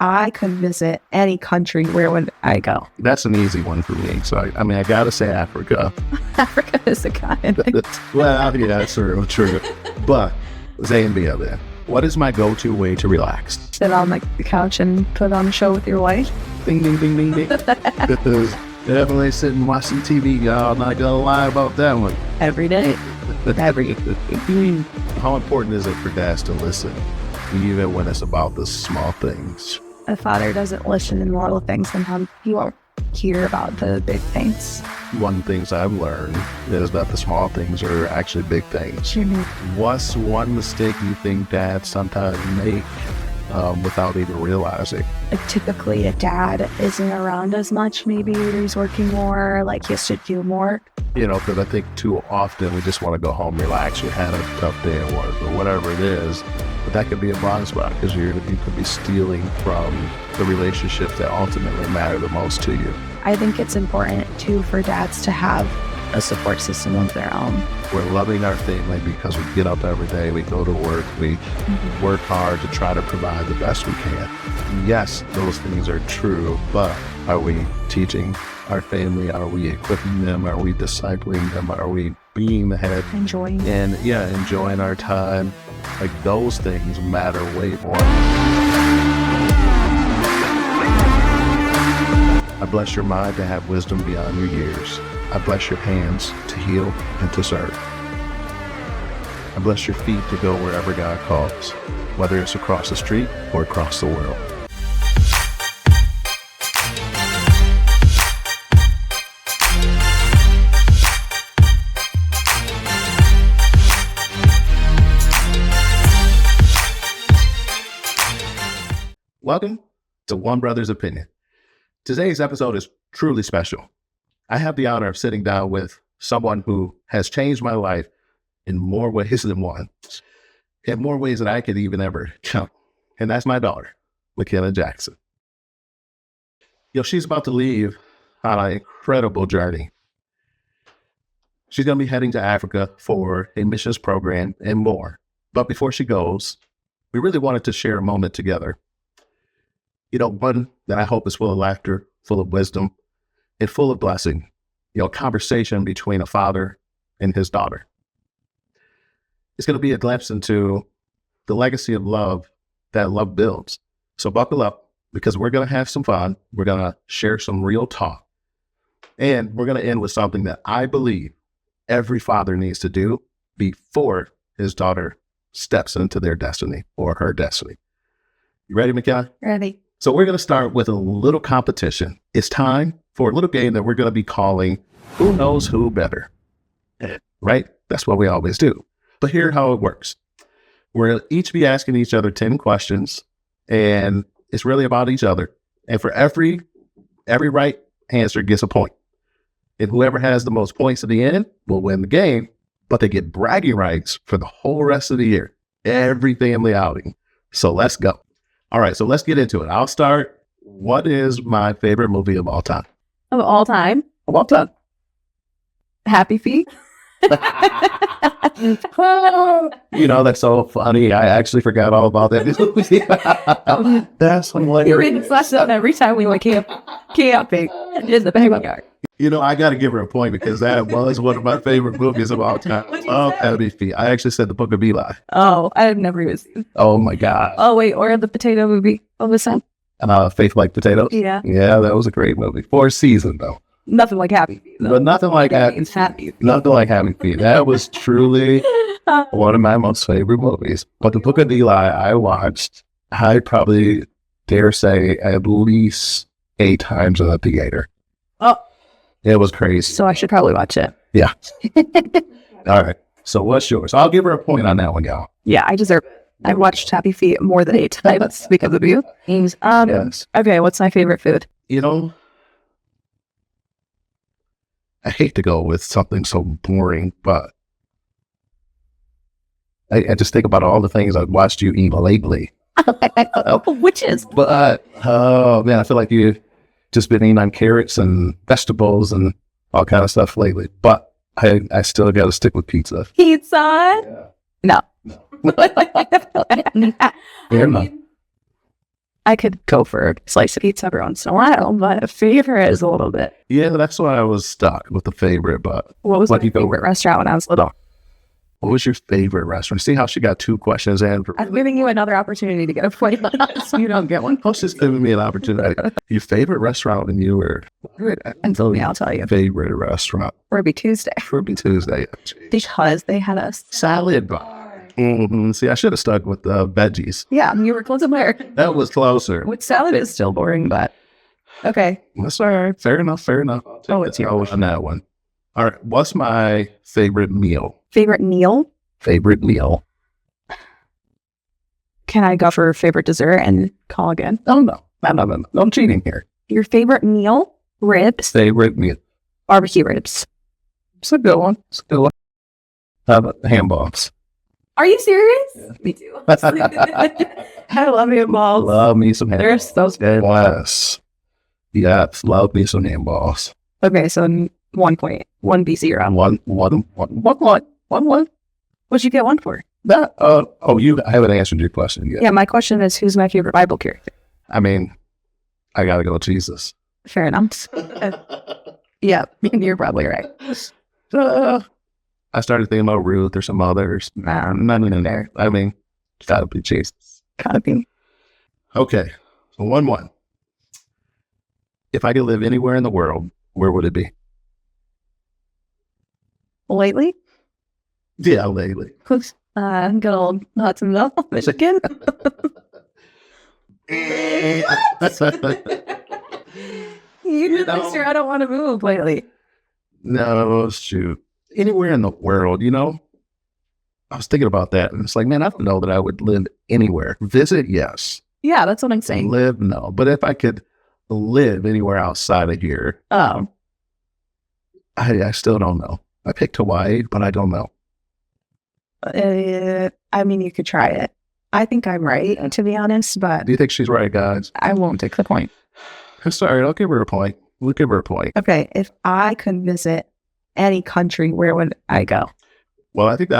I could visit any country, where would I go? That's an easy one for me. So, I got to say Africa. Africa is a continent. Well, yeah, that's true. But, Zambia then. What is my go-to way to relax? Sit on like the couch and put on a show with your wife. Ding, ding, ding, ding, ding. Definitely sitting watching TV, y'all. Not gonna lie about that one. Every day. Every day. How important is it for dads to listen, even when it's about the small things? A father doesn't listen in little things, and he won't hear about the big things. One of the things I've learned is that the small things are actually big things. Mm-hmm. What's one mistake you think dads sometimes make without even realizing? Like typically a dad isn't around as much, maybe he's working more, like he has to do more. Because I think too often we just want to go home, relax, you had a tough day at work or whatever it is. But that could be a blind spot because you could be stealing from the relationships that ultimately matter the most to you. I think it's important too for dads to have a support system of their own. We're loving our family because we get up every day, we go to work, we work hard to try to provide the best we can. Yes, those things are true, but are we teaching our family? Are we equipping them? Are we discipling them? Are we being the head? Enjoying our time. Like those things matter way more. I bless your mind to have wisdom beyond your years. I bless your hands to heal and to serve. I bless your feet to go wherever God calls, whether it's across the street or across the world. Welcome to One Brother's Opinion. Today's episode is truly special. I have the honor of sitting down with someone who has changed my life in more ways than one, in more ways than I could even ever count. And that's my daughter, McKenna Jackson. She's about to leave on an incredible journey. She's going to be heading to Africa for a missions program and more. But before she goes, we really wanted to share a moment together. One that I hope is full of laughter, full of wisdom, and full of blessing. A conversation between a father and his daughter. It's going to be a glimpse into the legacy of love that love builds. So buckle up, because we're going to have some fun. We're going to share some real talk. And we're going to end with something that I believe every father needs to do before his daughter steps into their destiny or her destiny. You ready, McKenna? Ready. So we're going to start with a little competition. It's time for a little game that we're going to be calling Who Knows Who Better? Right? That's what we always do. But here's how it works. We'll each be asking each other 10 questions, and it's really about each other. And for every right answer gets a point. And whoever has the most points at the end will win the game, but they get bragging rights for the whole rest of the year. Every family outing. So let's go. All right, so let's get into it. I'll start. What is my favorite movie of all time? Of all time? Of all time. Happy Feet. That's so funny. I actually forgot all about that movie. That's hilarious. You read the flash up every time we went camping in the backyard. I got to give her a point because that was one of my favorite movies of all time. Oh, Happy Feet. I actually said The Book of Eli. Oh, I've never even seen. Oh my God. Oh wait, or the potato movie. What was that? Faith Like Potatoes. Yeah. Yeah, that was a great movie. 4 seasons though. Nothing like Happy Feet. Though. But nothing like Happy Feet. Nothing like Happy Feet. That was truly one of my most favorite movies. But The Book of Eli, I watched, I probably dare say, at least 8 times in the theater. Oh. It was crazy. So I should probably watch it. Yeah. All right. So what's yours? I'll give her a point on that one, y'all. Yeah, I deserve it. I've watched Happy Feet more than 8 times because of you. Yes. Okay, what's my favorite food? I hate to go with something so boring, but I just think about all the things I've watched you eat lately. Which is? But, oh man, I feel like you've just been eating on carrots and vegetables and all kind of stuff lately. But I still got to stick with pizza. Pizza? Yeah. No. Fair enough. I could go for a slice of pizza every once in a while, but a favorite is a little bit. Yeah, that's why I was stuck with the favorite. But What was What my do you go favorite restaurant when I was little? what was your favorite restaurant? See how she got 2 questions in? I'm giving you another opportunity to get a point, so you don't get one. How's just giving me an opportunity? Your favorite restaurant when you were And so I'll tell you. favorite restaurant? Ruby Tuesday. Ruby Tuesday. Because they had a Salad bar. See, I should have stuck with the veggies. yeah, you were close there. That was closer. With salad is still boring, but okay. That's all right. Fair enough. Fair enough. Oh, it's your on that one. All right. What's my favorite meal? Favorite meal? Favorite meal? Can I go for favorite dessert and call again? Oh, no. No. I'm cheating here. Your favorite meal? Ribs? Favorite meal. Barbecue ribs. It's a good one. It's a good one. How about the ham balls? Are you serious? Me too. I love meatballs. Love me some ham They're balls. so good. Yes, love me some ham balls. Okay, so 1 point. 1 BC, you're on. One. What'd you get 1 for? That, I haven't answered your question yet. Yeah, my question is, who's my favorite Bible character? I mean, I gotta go with Jesus. Fair enough. Yeah, you're probably right. I started thinking about Ruth or some others. None in there. I mean, it's gotta be Jesus. Gotta be. Okay, so 1-1. If I could live anywhere in the world, where would it be? Lately? Yeah, lately. Good old Hudsonville, Michigan. You know, Mister, I don't want to move lately. No, shoot. Anywhere in the world, I was thinking about that, and it's like, man, I don't know that I would live anywhere. Visit, yes. Yeah, that's what I'm saying. Live, no. But if I could live anywhere outside of here, Oh, I still don't know. I picked Hawaii, but I don't know. I mean, you could try it. I think I'm right, to be honest, but Do you think she's right, guys? I won't take the point. Sorry, I'll give her a point. We'll give her a point. Okay, if I could visit any country, where would I go? Well, I think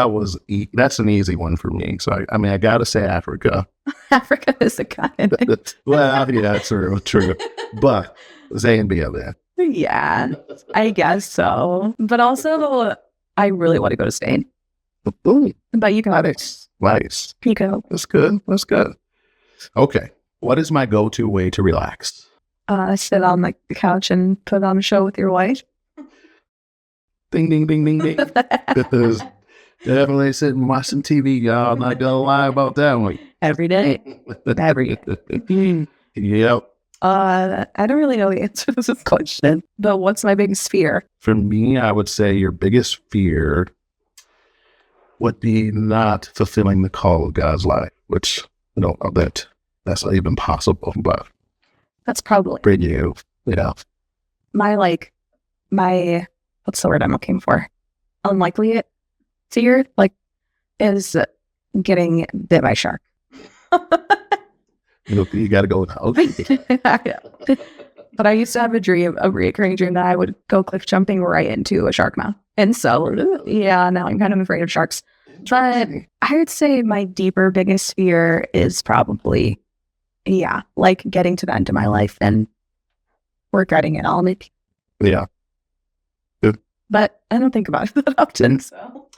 that's an easy one for me. So, I got to say Africa. Africa is a continent. Well, yeah, true. But Zambia, then. Yeah, I guess so. But also, I really want to go to Spain. Ooh, But you can. nice. You go. That's good. Okay. What is my go-to way to relax? Sit on the couch and put on a show with your wife. Ding, ding, ding, ding, ding. Definitely sit and watch some TV, y'all. I'm not going to lie about that one. Every day. Every day. Yep. I don't really know the answer to this question, but what's my biggest fear? For me, I would say your biggest fear would be not fulfilling the call of God's life, which I don't know that's not even possible, but That's probably for you, my what's the word I'm looking for? Unlikely fear, is getting bit by a shark. you got to go now. But I used to have a recurring dream that I would go cliff jumping right into a shark mouth. And so, yeah, now I'm kind of afraid of sharks. But I would say my deeper, biggest fear is probably, getting to the end of my life and regretting it all. Yeah. But I don't think about it that often, so.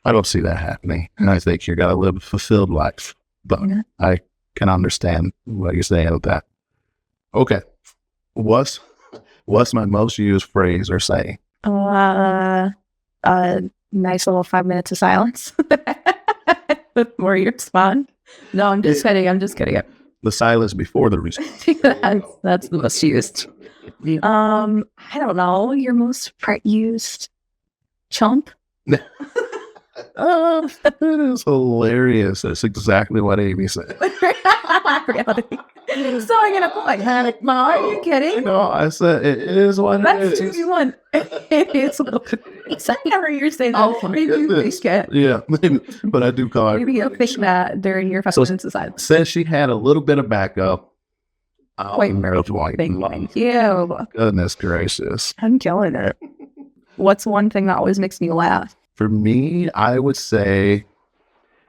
I don't see that happening. And I think you're going to live a fulfilled life. But I can understand what you're saying with that. Okay. What's my most used phrase or saying? Nice little 5 minutes of silence before you respond. No, I'm just kidding. The silence before the response. That's the most used. I don't know. Your most used chump? It is hilarious. That's exactly what Amy said. Really? So I'm gonna put panic mode. Are you kidding? No, I said it is what That's it is. 2v1. It's never you're saying that. Oh my Maybe you goodness. think it. Yeah, but I do call Maybe you'll think that during your festival society. Since she had a little bit of backup. Wait, thank you. Goodness gracious. I'm killing it. What's one thing that always makes me laugh? For me, I would say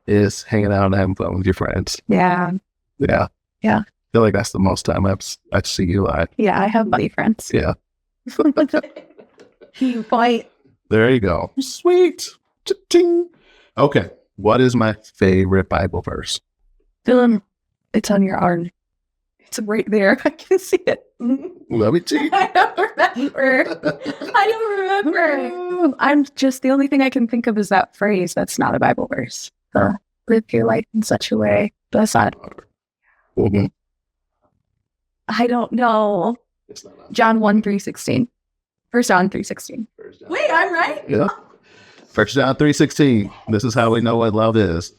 is hanging out and having fun with your friends. Yeah. Yeah. Yeah. feel like that's the most time I see you live. Yeah, I have buddy friends. Yeah. You fight. There you go. Sweet. Ting. Okay. What is my favorite Bible verse? Dylan, it's on your arm. It's right there. I can see it. Let me see. I don't remember. I'm just, the only thing I can think of is that phrase. That's not a Bible verse. So live your life in such a way. That's not. Mm-hmm. I don't know. John 1:3-16. 1 John 3:16. Wait, I'm right? Yeah. 1 John 3:16. This is how we know what love is.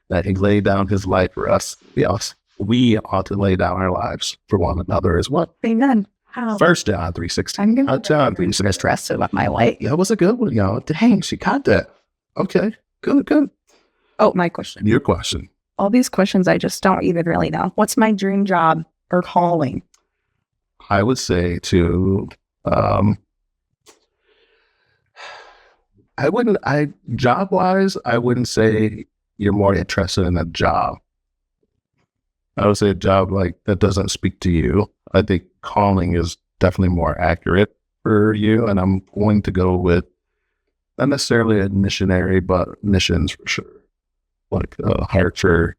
That he laid down his life for us. We ought to lay down our lives for one another as well. Amen. How? 1 John 3:16. I'm going Not John to 3:16. stress about my life. That was a good one, y'all. Dang, she got that. Okay. Good. Oh, my question. Your question. All these questions I just don't even really know. What's my dream job or calling? I would say to, job-wise, I wouldn't say you're more interested in a job. I would say a job like that doesn't speak to you. I think calling is definitely more accurate for you, and I'm going to go with not necessarily a missionary, but missions for sure. Like a heart for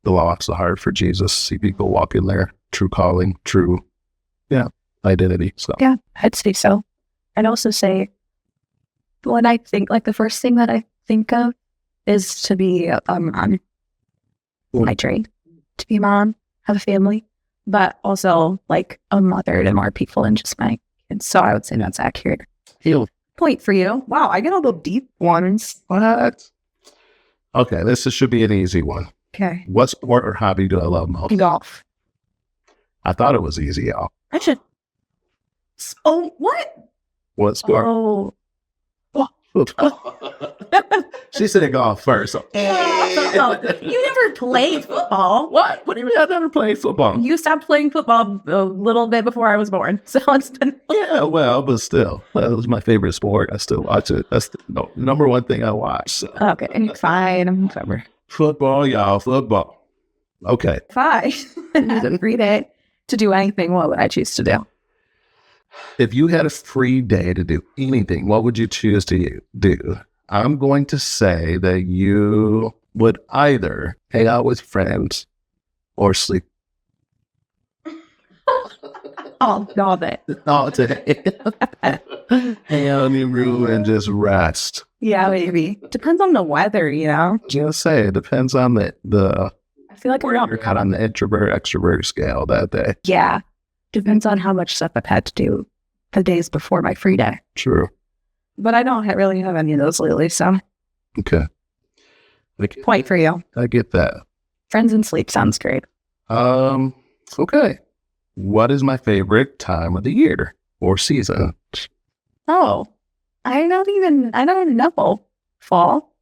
the lost, a heart for Jesus. See people walk in there, true calling, true, identity. So Yeah, I'd say so. I'd also say when I think, like the first thing that I think of is to be a mom. My dream to be a mom, have a family, but also like a mother to more people than just my kids. So I would say that's accurate. Point for you. Wow, I get all the deep ones. What? Okay, this should be an easy one. Okay. What sport or hobby do I love most? Golf. I thought it was easy, y'all. I should. Oh, what? What sport? Oh. She said golf first. You never played football. What? What do you mean I never played football? You stopped playing football a little bit before I was born. So it's been. Yeah, well, but still, that was my favorite sport. I still watch it. That's the number one thing I watch. So. Okay, fine. I'm whatever. Football, y'all, football. Okay. Fine. Every day to do anything, what would I choose to do? If you had a free day to do anything, what would you choose to do? I'm going to say that you would either hang out with friends or sleep. Oh, love it. All day. Hang out in your room and just rest. Yeah, maybe. Depends on the weather, you know? Just say it depends on the I feel like you're not on the introvert extrovert scale that day. Yeah. Depends on how much stuff I've had to do the days before my free day. True. But I don't really have any of those lately, so Okay. point for you. I get that. Friends and sleep sounds great. Okay. What is my favorite time of the year or season? Oh, I don't know. Fall?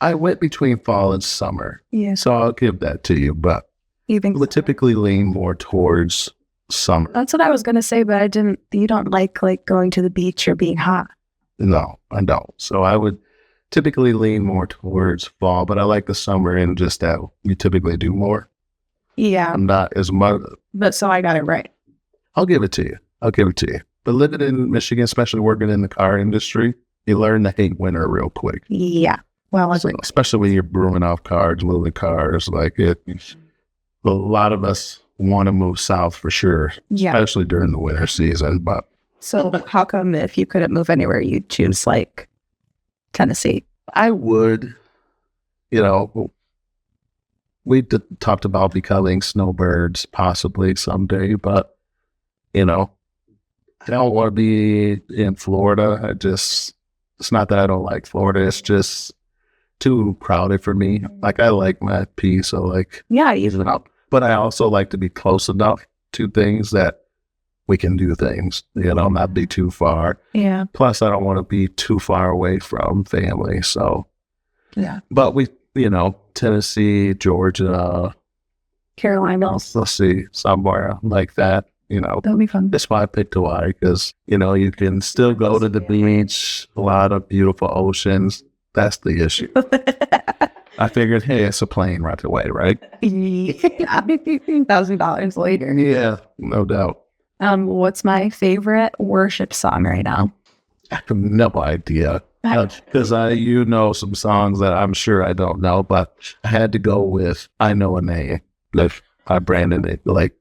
I went between fall and summer. Yeah. So I'll give that to you, but You think I would typically lean more towards summer. That's what I was going to say, but you don't like going to the beach or being hot. No, I don't. So I would typically lean more towards fall, but I like the summer and just that you typically do more. Yeah. I'm not as much. But so I got it right. I'll give it to you. But living in Michigan, especially working in the car industry, you learn to hate winter real quick. Yeah. Well, So, especially when you're brewing off cars, moving cars, like it. A lot of us want to move south for sure, yeah. especially during the winter season. But So how come if you couldn't move anywhere, you'd choose like Tennessee? I would, we talked about becoming snowbirds possibly someday, but, I don't want to be in Florida. It's not that I don't like Florida. It's just too crowded for me. Like, I like my peace. So, like, Yeah. but I also like to be close enough to things that we can do things, not be too far. Yeah. Plus, I don't want to be too far away from family. So, Yeah. but we, Tennessee, Georgia, Carolina. let's see, somewhere like that, That'll be fun. That's why I picked Hawaii, because, you can still go to the beach, a lot of beautiful oceans. That's the issue. I figured, hey, it's a plane right away, right? $1,000 later. Yeah, no doubt. What's my favorite worship song right now? I have no idea. Because you know some songs that I'm sure I don't know, but I had to go with I Know a Name. Like, I branded it. Like,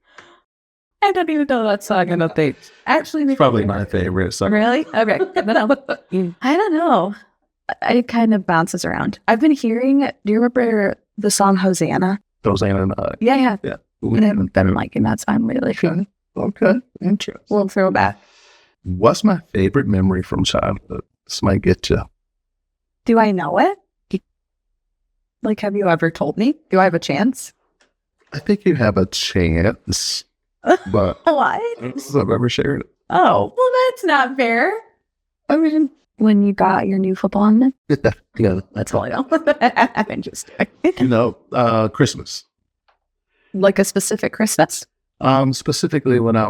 I don't even know that song. I don't think. Actually, it's probably my favorite song. Really? Okay. I don't know. It kind of bounces around. I've been hearing, do you remember the song Hosanna? Hosanna. Yeah. Yeah. I haven't been liking that song lately. Okay. Interesting. We'll throw back. What's my favorite memory from childhood? This might get you. Do I know it? Like, have you ever told me? Do I have a chance? I think you have a chance, but What? I don't know if I've ever shared it. Oh, well, that's not fair. I mean, when you got your new football helmet? Yeah. That's all I know. I'm just Christmas. like a specific Christmas. Specifically when I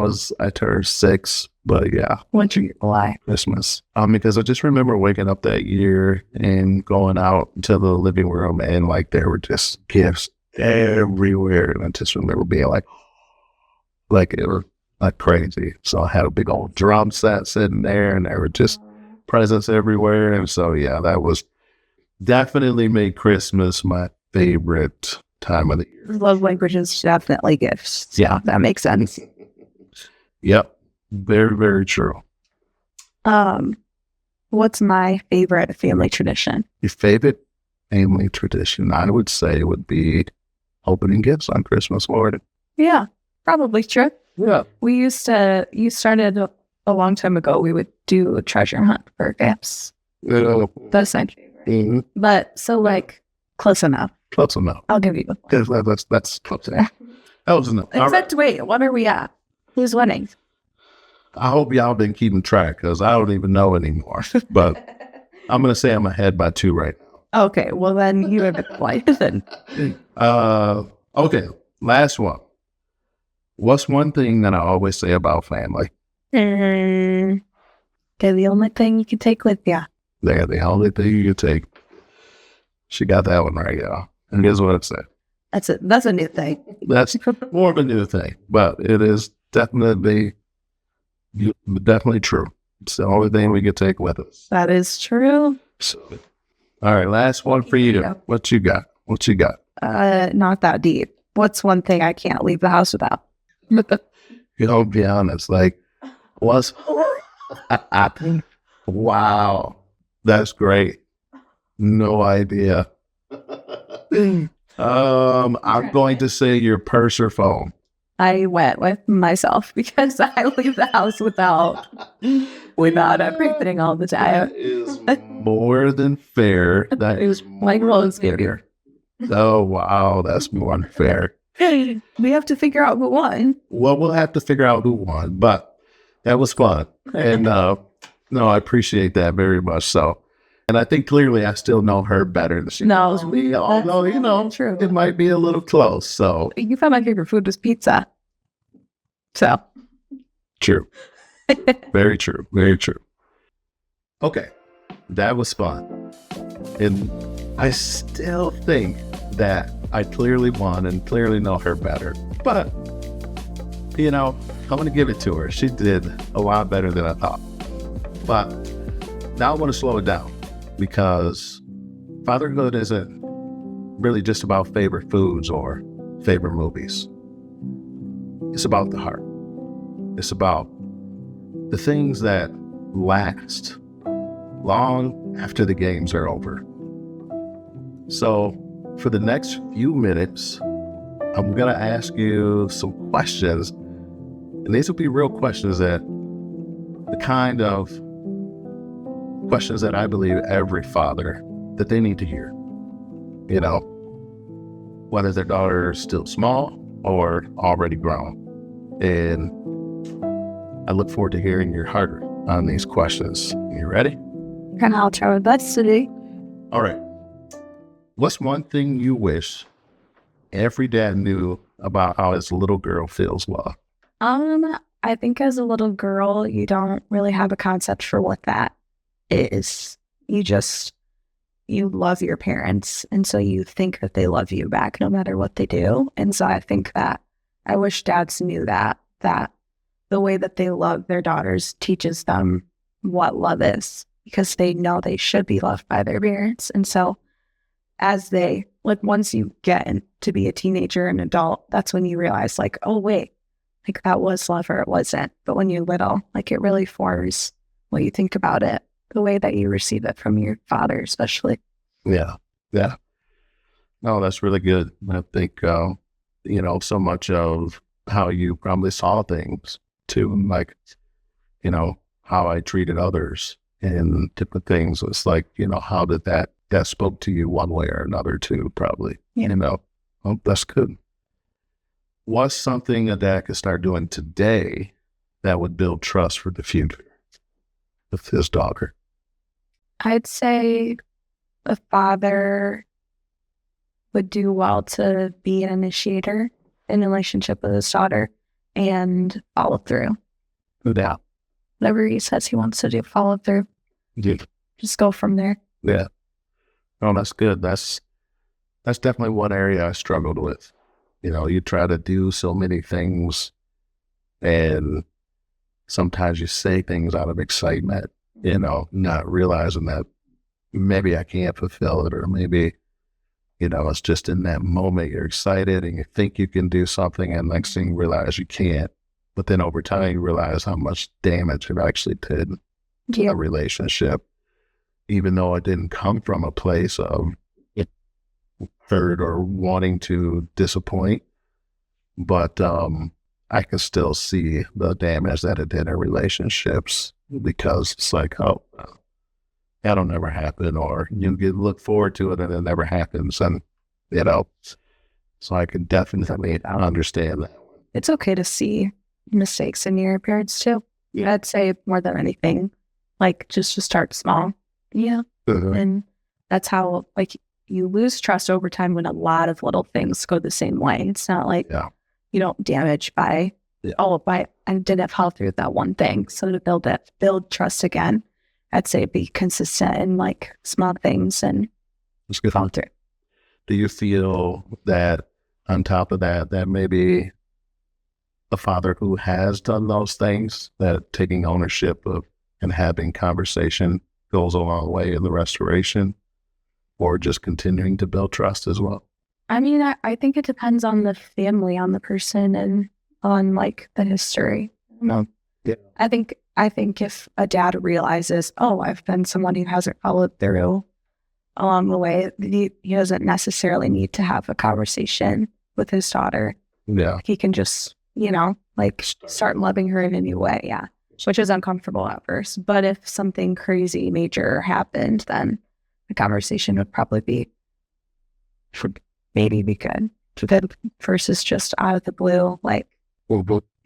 turned 6, but yeah, Why? Christmas. Because I just remember waking up that year and going out to the living room and like there were just gifts everywhere, and I just remember being like it was like crazy. So I had a big old drum set sitting there, and there were just presents everywhere, and so yeah, that was definitely made Christmas my favorite time of the year. Love language is definitely gifts. Yeah. That makes sense. Yep. Very, very true. What's my favorite family tradition? Your favorite family tradition, I would say, would be opening gifts on Christmas morning. Yeah, probably true. Yeah. You started a long time ago, we would do a treasure hunt for gifts. That's my favorite. Mm-hmm. But so like close enough. Close enough. I'll give you the point. That's close enough. That was enough. Except wait, what are we at? Who's winning? I hope y'all been keeping track because I don't even know anymore. But I'm gonna say I'm ahead by 2 right now. Okay, well then you have a point then. Okay, last one. What's one thing that I always say about family? They're the only thing you can take with you. They're the only thing you can take. She got that one right, y'all. And here's what it said. That's a new thing. That's more of a new thing, but it is definitely true. It's the only thing we can take with us. That is true. So, all right, last one for you. What you got? Not that deep. What's one thing I can't leave the house without? Be honest. Like, what's... Wow. That's great. No idea. I'm going to say your purse or phone. I went with myself because I leave the house without everything all the time. That is more than fair. That is my clothes give you. Oh, wow. That's more unfair. We have to figure out who won. Well, we'll have to figure out who won, but that was fun. And no, I appreciate that very much so. And I think clearly I still know her better than she knows me, although, true. It might be a little close. So you found my favorite food was pizza. So true. Very true. Very true. Okay. That was fun. And I still think that I clearly won and clearly know her better. But, I'm going to give it to her. She did a lot better than I thought. But now I want to slow it down because fatherhood isn't really just about favorite foods or favorite movies. It's about the heart. It's about the things that last long after the games are over. So for the next few minutes, I'm going to ask you some questions. And these will be real questions the kind of questions that I believe every father that they need to hear. Whether their daughter is still small or already grown. And I look forward to hearing your heart on these questions. You ready? And I'll try my best today. All right. What's one thing you wish every dad knew about how his little girl feels love? I think as a little girl, you don't really have a concept for what that is. You just you love your parents. And so you think that they love you back no matter what they do. And so I think that I wish dads knew that the way that they love their daughters teaches them what love is, because they know they should be loved by their parents. And so as they, like, once you get to be a teenager and adult, that's when you realize, like, oh, wait, like that was love or it wasn't. But when you're little, like, it really forms what you think about it, the way that you receive it from your father, especially. Yeah. Yeah. No, that's really good. I think, so much of how you probably saw things too, like, how I treated others and different things. It's like, how did that spoke to you one way or another too, probably. Yeah. Oh, that's good. What's something a dad could start doing today that would build trust for the future with his daughter? I'd say a father would do well to be an initiator in a relationship with his daughter and follow through. Yeah. Whatever he says he wants to do, follow through. Yeah. Just go from there. Yeah. Oh, that's good. That's definitely one area I struggled with. You try to do so many things and sometimes you say things out of excitement, not realizing that maybe I can't fulfill it, or maybe, it's just in that moment you're excited and you think you can do something and next thing you realize you can't. But then over time you realize how much damage it actually did to the relationship, even though it didn't come from a place of hurt or wanting to disappoint. But I can still see the damage that it did in relationships, because it's like, oh, that'll never happen, or you look forward to it and it never happens. And, so I can definitely understand that. It's okay to see mistakes in your parents too. Yeah. I'd say more than anything, like, just to start small. Yeah. Mm-hmm. And that's how, like, you lose trust over time when a lot of little things go the same way. It's not like you don't damage by, I didn't follow through with that one thing. So to build trust again, I'd say be consistent in, like, small things and follow through. Do you feel that on top of that, that maybe a father who has done those things, that taking ownership of and having conversation goes a long way in the restoration, or just continuing to build trust as well? I mean, I think it depends on the family, on the person, and on, like, the history. Yeah. I think if a dad realizes, oh, I've been someone who hasn't followed through along the way, he doesn't necessarily need to have a conversation with his daughter. Yeah. He can just, start loving her in a new way. Yeah. Which is uncomfortable at first. But if something crazy major happened, then the conversation would probably maybe be good. Versus just out of the blue,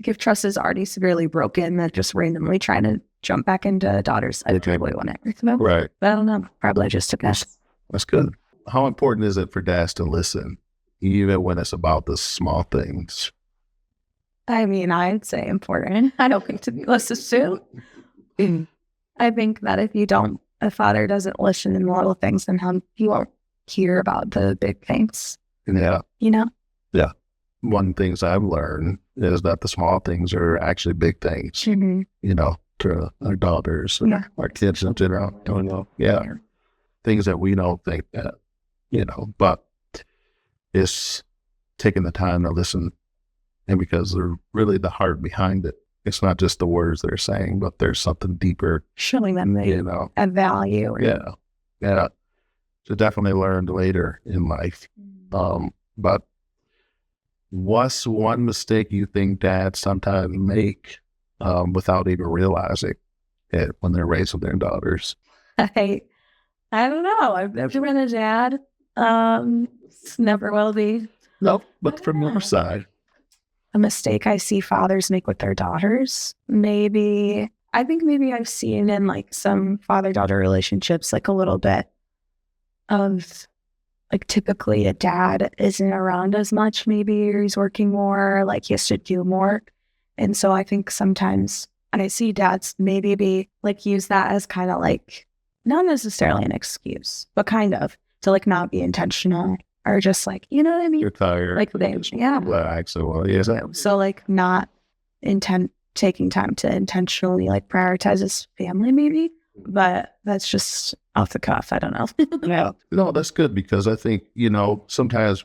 if trust is already severely broken, then just randomly trying to jump back into a daughter's life. Right. But I don't know. Probably just a mess. That's good. How important is it for dads to listen, even when it's about the small things? I mean, I'd say important. I don't think to be listened to. I think that if a father doesn't listen in little things, then he won't hear about the big things. Yeah. Yeah. One of the things I've learned is that the small things are actually big things, to our daughters, and our kids in general. Yeah. Things that we don't think that, but it's taking the time to listen. And because they're really the heart behind it. It's not just the words they're saying, but there's something deeper. Showing them a value. Yeah. Yeah. So definitely learned later in life. But what's one mistake you think dads sometimes make without even realizing it when they're raising their daughters? I don't know. I've never been a dad. Never will be. No, but from your side. A mistake I see fathers make with their daughters. I think I've seen in, like, some father-daughter relationships, like, a little bit of, like, typically a dad isn't around as much, maybe, or he's working more, like, he has to do more. And so I think sometimes I see dads maybe use that as kind of like not necessarily an excuse, but kind of to like not be intentional or just like, you know what I mean? You're tired. Like they, yeah. Relax. Well, yeah. So like not taking time to intentionally like prioritize his family maybe, but that's just off the cuff. I don't know. Yeah. No, that's good because I think, sometimes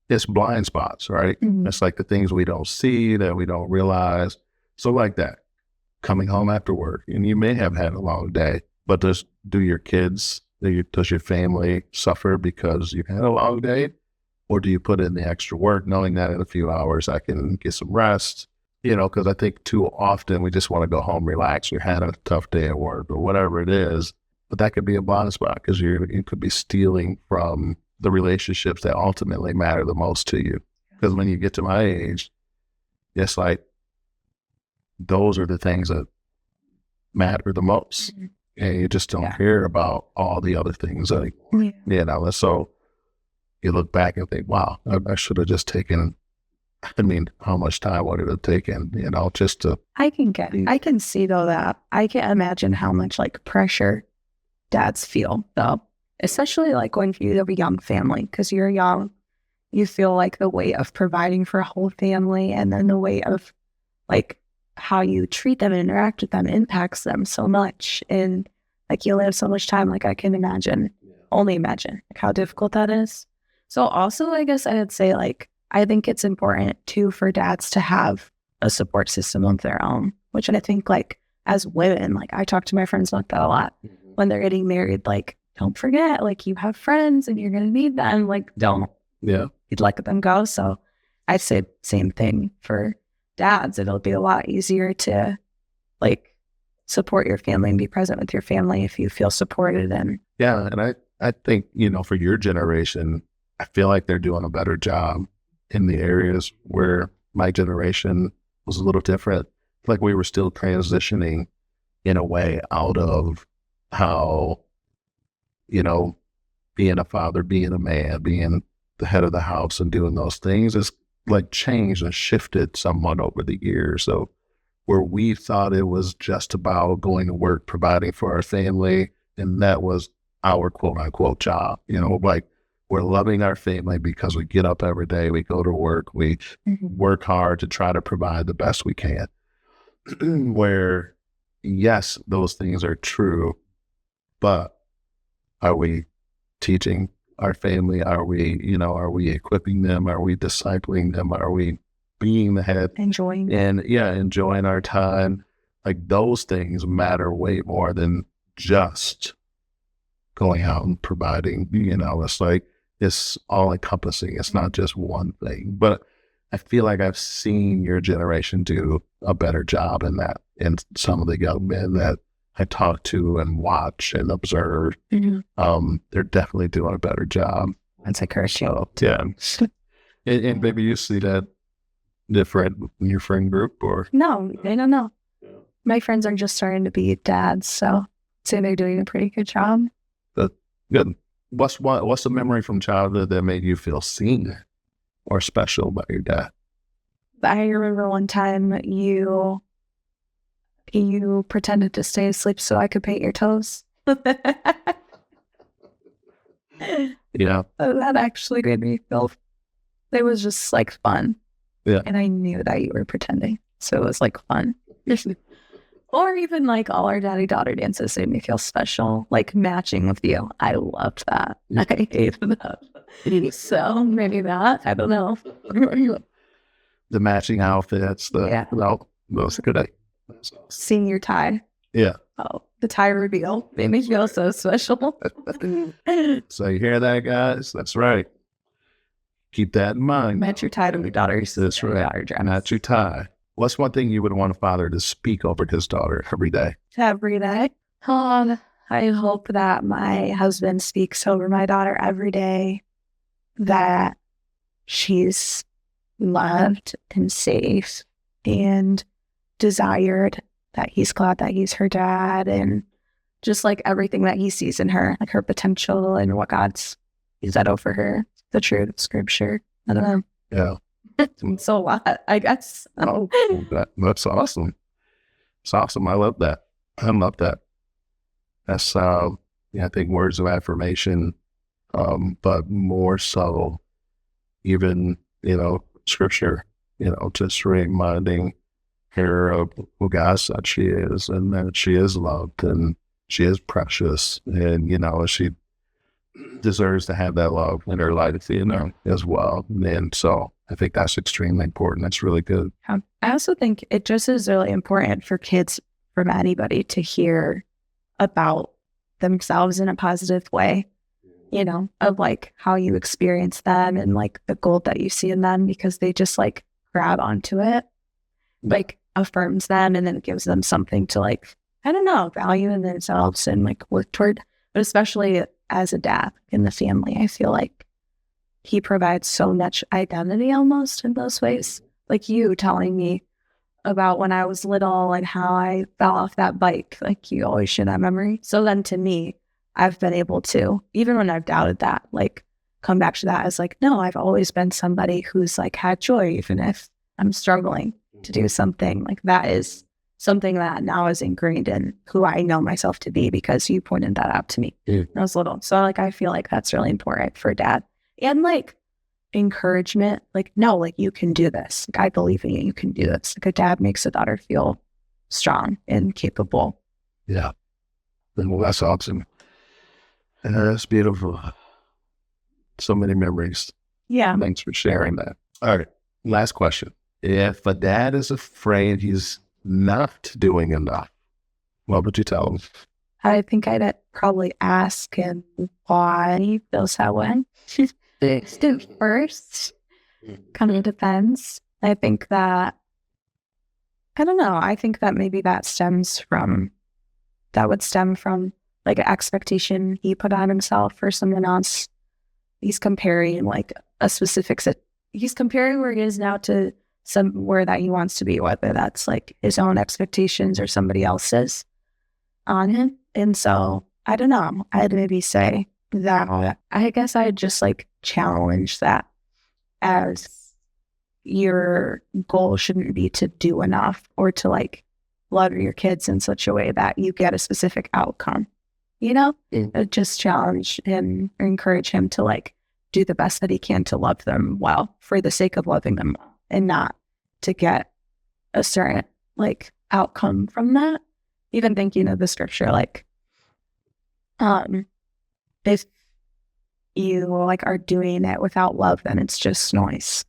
it's blind spots, right? Mhm. It's like the things we don't see that we don't realize. So like that, coming home after work, and you may have had a long day, but does your family suffer because you had a long day? Or do you put in the extra work knowing that in a few hours I can get some rest? Because I think too often we just want to go home, relax. You had a tough day at work or whatever it is, but that could be a blind spot because you could be stealing from the relationships that ultimately matter the most to you. Because when you get to my age, it's like those are the things that matter the most. Mhm. And you just don't hear about all the other things anymore. And so you look back and think, wow, I should have just taken, how much time would it have taken, just to. I can see though that I can imagine how much like pressure dads feel though, especially like when you have a young family, because you're young, you feel like the weight of providing for a whole family and then the weight of like how you treat them and interact with them impacts them so much. And like you only have so much time, like I can only imagine like how difficult that is. So also I guess I would say like, I think it's important too for dads to have a support system of their own, which I think like as women, like I talk to my friends about that a lot when they're getting married, like don't forget, like you have friends and you're going to need them. Like don't you'd let them go. So I'd say same thing for dads. It'll be a lot easier to like support your family and be present with your family if you feel supported. And I think, for your generation, I feel like they're doing a better job in the areas where my generation was a little different. Like we were still transitioning in a way out of how, being a father, being a man, being the head of the house and doing those things is like changed and shifted somewhat over the years. So where we thought it was just about going to work, providing for our family, and that was our quote unquote job, like we're loving our family because we get up every day, we go to work, we work hard to try to provide the best we can. Where, yes, those things are true, but are we teaching our family? Are we equipping them? Are we discipling them? Are we being the head? enjoying our time? Like those things matter way more than just going out and providing. It's like, it's all encompassing. It's not just one thing, but I feel like I've seen your generation do a better job in that. And some of the young men that I talk to and watch and observe, they're definitely doing a better job. That's encouraging. So, yeah. And maybe you see that different in your friend group or? No, they don't know. My friends are just starting to be dads, so I'd say they're doing a pretty good job. Good. What's a memory from childhood that made you feel seen or special by your dad? I remember one time you pretended to stay asleep so I could paint your toes. Yeah. That actually made me feel, it was just like fun. Yeah. And I knew that you were pretending. So it was like fun. Or even like all our daddy-daughter dances made me feel special, like matching with you. I loved that. I hated that. So maybe that, I don't know. The matching outfits, those are good. Seeing your tie. Yeah. Oh, the tie reveal made me feel so special. So you hear that, guys? That's right. Keep that in mind. Match your tie to your daughter's. That's right. Match your tie. What's one thing you would want a father to speak over his daughter every day? Every day? I hope that my husband speaks over my daughter every day, that she's loved and safe and desired, that he's glad that he's her dad, and just like everything that he sees in her, like her potential and what God's set out for her, the truth of scripture. I don't know. Yeah. So a lot, I guess. That's awesome. It's awesome. I love that. That's, I think words of affirmation, but more so even, scripture, just reminding her of who God said she is and that she is loved and she is precious and, she deserves to have that love in her life, as well. And so I think that's extremely important. That's really good. I also think it just is really important for kids, from anybody, to hear about themselves in a positive way, of like how you experience them and like the gold that you see in them, because they just like grab onto it, like affirms them, and then it gives them something to like, I don't know, value in themselves and like work toward. But especially as a dad in the family, I feel like he provides so much identity almost in those ways. Like you telling me about when I was little and how I fell off that bike, like you always share that memory. So then to me, I've been able to, even when I've doubted that, like come back to that as like, no, I've always been somebody who's like had joy, even if I'm struggling to do something. Like that is something that now is ingrained in who I know myself to be, because you pointed that out to me when I was little. So like, I feel like that's really important for dad. And like encouragement, like, no, like you can do this. Like, I believe in you. You can do this. Like a dad makes a daughter feel strong and capable. Yeah. Well, that's awesome. And that's beautiful. So many memories. Yeah. Thanks for sharing that. All right. Last question. If a dad is afraid he's not doing enough, what would you tell him? I think I'd probably ask him why he feels that way. First, kind of depends. I think that, I don't know, I think that maybe that would stem from like an expectation he put on himself for someone else. He's comparing like he's comparing where he is now to somewhere that he wants to be, whether that's like his own expectations or somebody else's on him. And so I don't know, I'd maybe say that I guess I'd just like challenge that as your goal shouldn't be to do enough or to like love your kids in such a way that you get a specific outcome, just challenge him or encourage him to like do the best that he can to love them well for the sake of loving them well, and not to get a certain like outcome from that. Even thinking of the scripture, like, if you like are doing it without love, then it's just noise.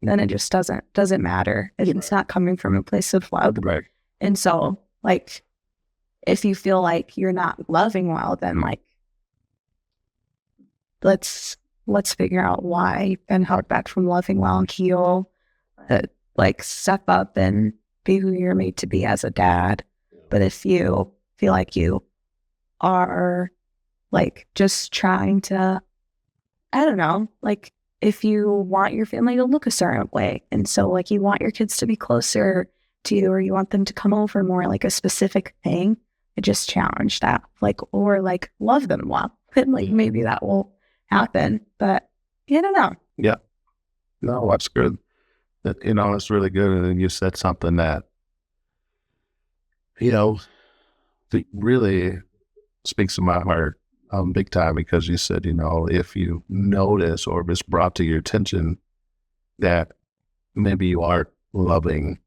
Then it just doesn't matter. It's not coming from a place of love. Right. And so like, if you feel like you're not loving well, then like, let's figure out why you've been held back from loving well and heal, like step up and be who you're made to be as a dad. But if you feel like you are like just trying to, I don't know, like if you want your family to look a certain way, and so like you want your kids to be closer to you, or you want them to come over more, like a specific thing, I just challenge that, like, or like love them well, and like maybe that will happen. But I don't know. Yeah. No, that's good. That, it's really good. And then you said something that, that really speaks to my heart big time, because you said, if you notice or if it's brought to your attention that maybe you aren't loving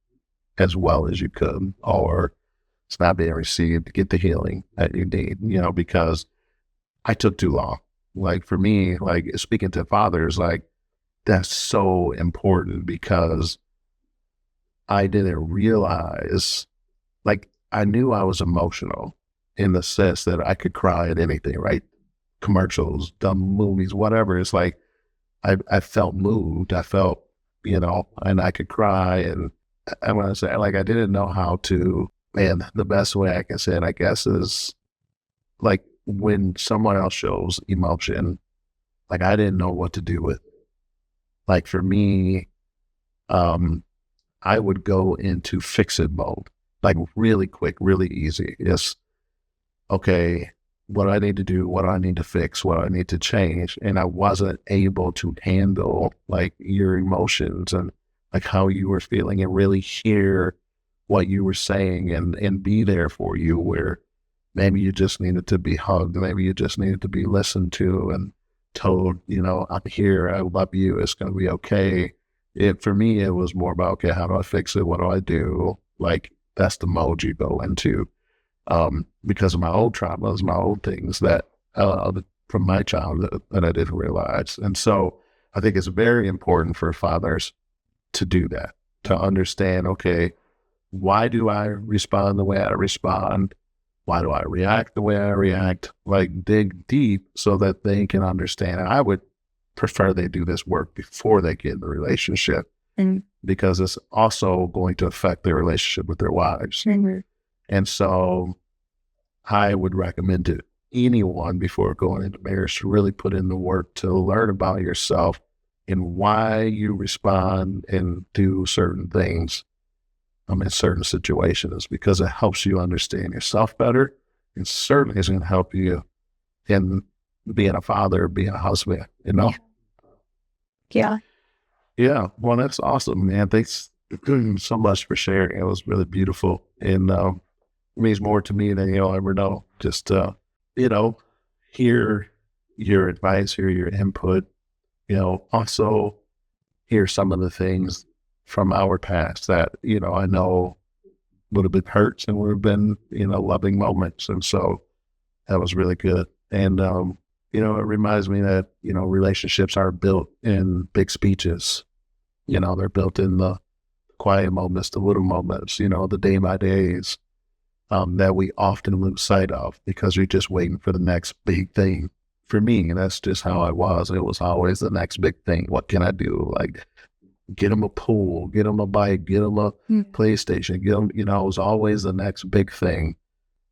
as well as you could, or it's not being received, to get the healing that you need, because I took too long. Like for me, like speaking to fathers, like that's so important, because I didn't realize, like I knew I was emotional in the sense that I could cry at anything, right? Commercials, dumb movies, whatever. It's like I felt moved. I felt, and I could cry. And I want to say, like, I didn't know how to, man, the best way I can say it, I guess, is like when someone else shows emotion, like I didn't know what to do with it. Like for me, I would go into fix-it mode, like really quick, really easy. Yes. Okay, what do I need to do? What do I need to fix? What do I need to change? And I wasn't able to handle like your emotions and like how you were feeling, and really hear what you were saying and be there for you, where maybe you just needed to be hugged. Maybe you just needed to be listened to and told, I'm here. I love you. It's going to be okay. For me, it was more about, okay, how do I fix it? What do I do? Like, that's the mode you go into. Because of my old traumas, my old things that, from my childhood that I didn't realize. And so I think it's very important for fathers to do that, to understand, okay, why do I respond the way I respond? Why do I react the way I react? Like, dig deep so that they can understand. And I would prefer they do this work before they get in the relationship, because it's also going to affect their relationship with their wives. And so I would recommend to anyone before going into marriage to really put in the work to learn about yourself and why you respond and do certain things in certain situations, because it helps you understand yourself better, and certainly is going to help you in being a father, being a husband, Yeah. Yeah. Well, that's awesome, man. Thanks so much for sharing. It was really beautiful, and it means more to me than you'll ever know. Just, hear your advice, hear your input, also hear some of the things from our past that, I know would have been hurts and would have been, loving moments. And so that was really good. And, it reminds me that, relationships are built in big speeches. They're built in the quiet moments, the little moments, the day by days, that we often lose sight of because we're just waiting for the next big thing. For me, that's just how I was. It was always the next big thing. What can I do? Like, get them a pool, get them a bike, get them a PlayStation, get them, it was always the next big thing.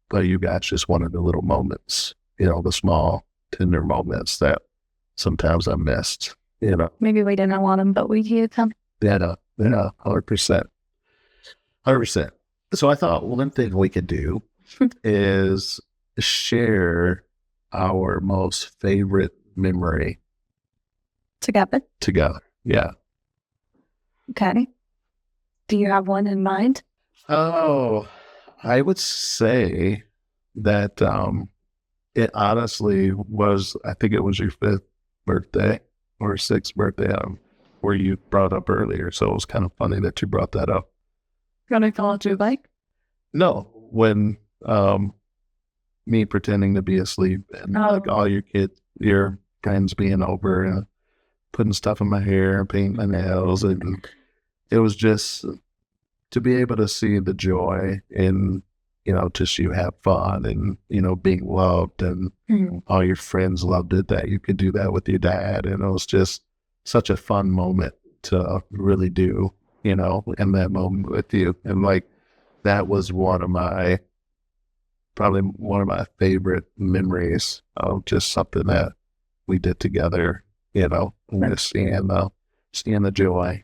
But you guys just wanted the little moments, the small, tender moments that sometimes I missed, Maybe we didn't want them, but we gave them. Yeah, 100%. 100%. So I thought one thing we could do is share our most favorite memory Together. Yeah. Okay. Do you have one in mind? Oh, I would say that it honestly was, I think it was your 5th birthday or 6th birthday, where you brought up earlier. So it was kind of funny that you brought that up. Gonna call it your bike? No, when me pretending to be asleep and like all your friends being over and putting stuff in my hair and painting my nails, and it was just to be able to see the joy in, just you have fun and, being loved, and all your friends loved it, that you could do that with your dad. And it was just such a fun moment to really do, in that moment with you. And like, that was probably one of my favorite memories of just something that we did together, and just seeing the joy.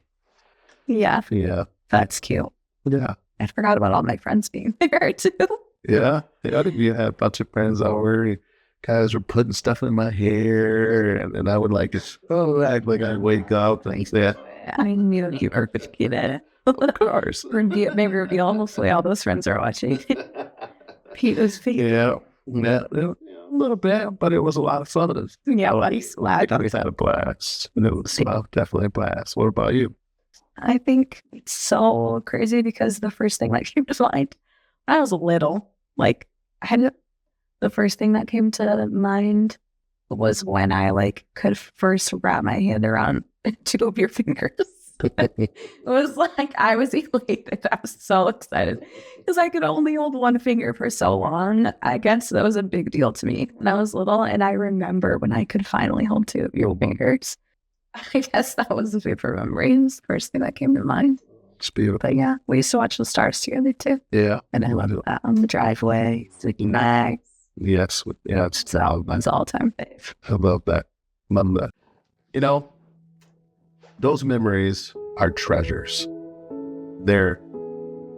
Yeah. Yeah. That's cute. Yeah. I forgot about all my friends being there too. Yeah. You had a bunch of friends over. You guys were putting stuff in my hair, and then I would act like I'd wake up and say, I knew you were going to get it. Of course. Maybe reveal, hopefully all those friends are watching. Pete was feet. Yeah. A little bit, but it was a lot of fun. Yeah, well, he's I always had a blast. And it was definitely a blast. What about you? I think it's so crazy because the first thing that came to mind, I was little. Like, the first thing that came to mind was when I could first wrap my hand around 2 of your fingers. It was like I was elated. I was so excited because I could only hold one finger for so long. I guess that was a big deal to me when I was little. And I remember when I could finally hold 2 of your fingers. I guess that was the favorite memories. First thing that came to mind. It's beautiful. But yeah, we used to watch the stars together too. Yeah. And I loved that on the driveway, sleeping bags. Yes. Yeah. It's all time fave. I love that. Love that. Those memories are treasures. They're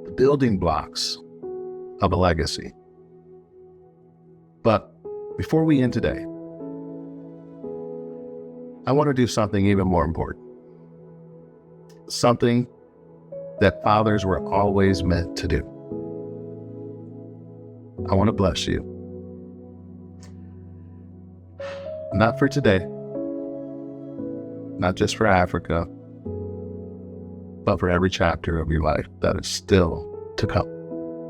the building blocks of a legacy. But before we end today, I want to do something even more important. Something that fathers were always meant to do. I want to bless you. Not for today, not just for Africa, but for every chapter of your life that is still to come.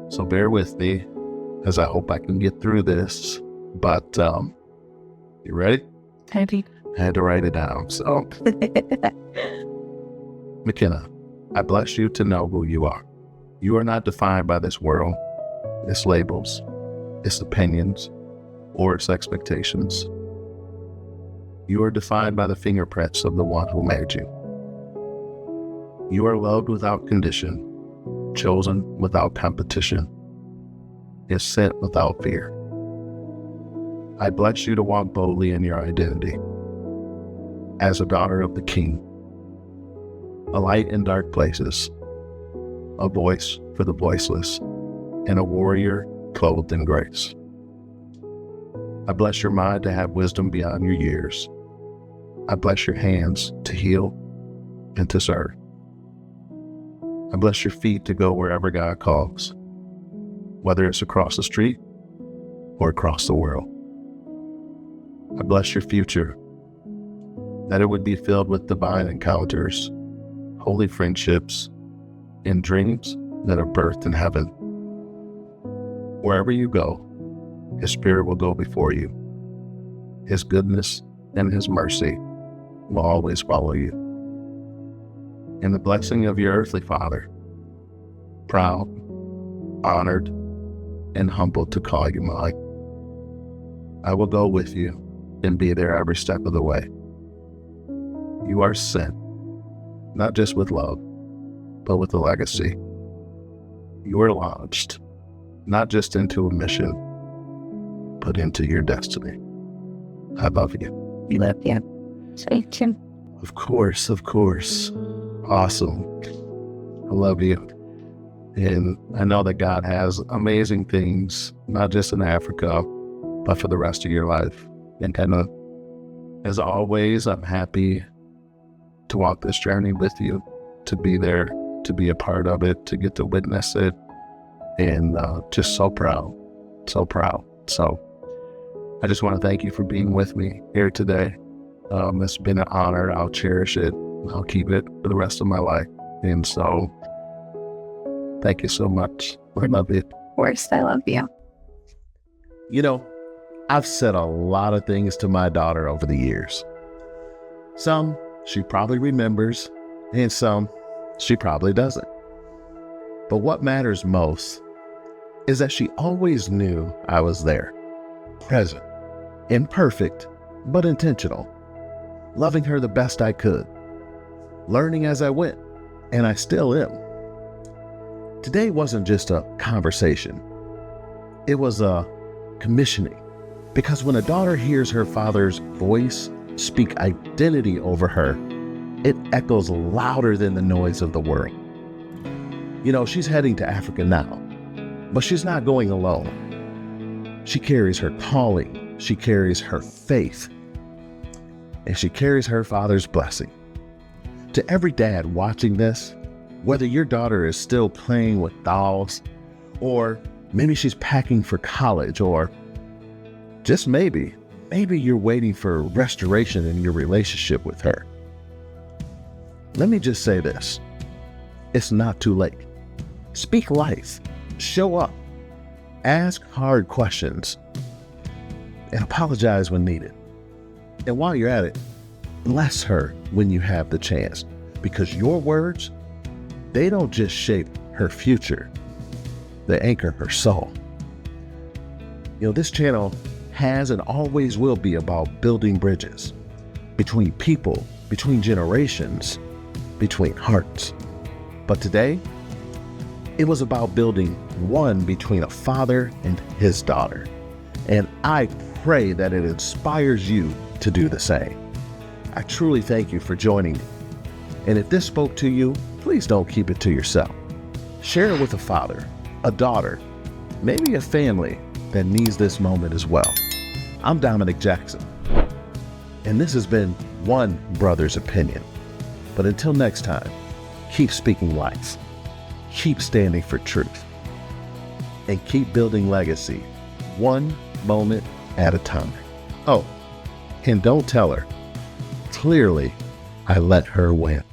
So bear with me as I hope I can get through this. But you ready? Happy. I had to write it down. So, McKenna, I bless you to know who you are. You are not defined by this world, its labels, its opinions, or its expectations. You are defined by the fingerprints of the one who made you. You are loved without condition, chosen without competition, and sent without fear. I bless you to walk boldly in your identity as a daughter of the King, a light in dark places, a voice for the voiceless, and a warrior clothed in grace. I bless your mind to have wisdom beyond your years. I bless your hands to heal and to serve. I bless your feet to go wherever God calls, whether it's across the street or across the world. I bless your future, that it would be filled with divine encounters, holy friendships, and dreams that are birthed in heaven. Wherever you go, His Spirit will go before you. His goodness and His mercy will always follow you. And the blessing of your earthly Father, proud, honored, and humbled to call you mine. I will go with you and be there every step of the way. You are sent, not just with love, but with a legacy. You are launched, not just into a mission, but into your destiny. I love you. We love you. Thank you. Of course. Awesome. I love you. And I know that God has amazing things, not just in Africa, but for the rest of your life. And as always, I'm happy to walk this journey with you, to be there, to be a part of it, to get to witness it. And just so proud. So I just want to thank you for being with me here today. It's been an honor. I'll cherish it. I'll keep it for the rest of my life. And so thank you so much. I love you. Of course, I love you. You know, I've said a lot of things to my daughter over the years. Some she probably remembers, and some she probably doesn't. But what matters most is that she always knew I was there, present, imperfect, but intentional, loving her the best I could, learning as I went, and I still am. Today wasn't just a conversation. It was a commissioning. Because when a daughter hears her father's voice speak identity over her, it echoes louder than the noise of the world. You know, she's heading to Africa now, but she's not going alone. She carries her calling, she carries her faith, and she carries her father's blessing. To every dad watching this, whether your daughter is still playing with dolls, or maybe she's packing for college, or just maybe you're waiting for restoration in your relationship with her. Let me just say this. It's not too late. Speak life. Show up. Ask hard questions. And apologize when needed. And while you're at it, bless her when you have the chance. Because your words, they don't just shape her future. They anchor her soul. You know, this channel has and always will be about building bridges between people, between generations, between hearts. But today, it was about building one between a father and his daughter. And I pray that it inspires you to do the same. I truly thank you for joining me. And if this spoke to you, please don't keep it to yourself. Share it with a father, a daughter, maybe a family that needs this moment as well. I'm Dominic Jackson, and this has been One Brother's Opinion. But until next time, keep speaking life. Keep standing for truth. and keep building legacy, one moment at a time. Oh, and don't tell her. Clearly, I let her win.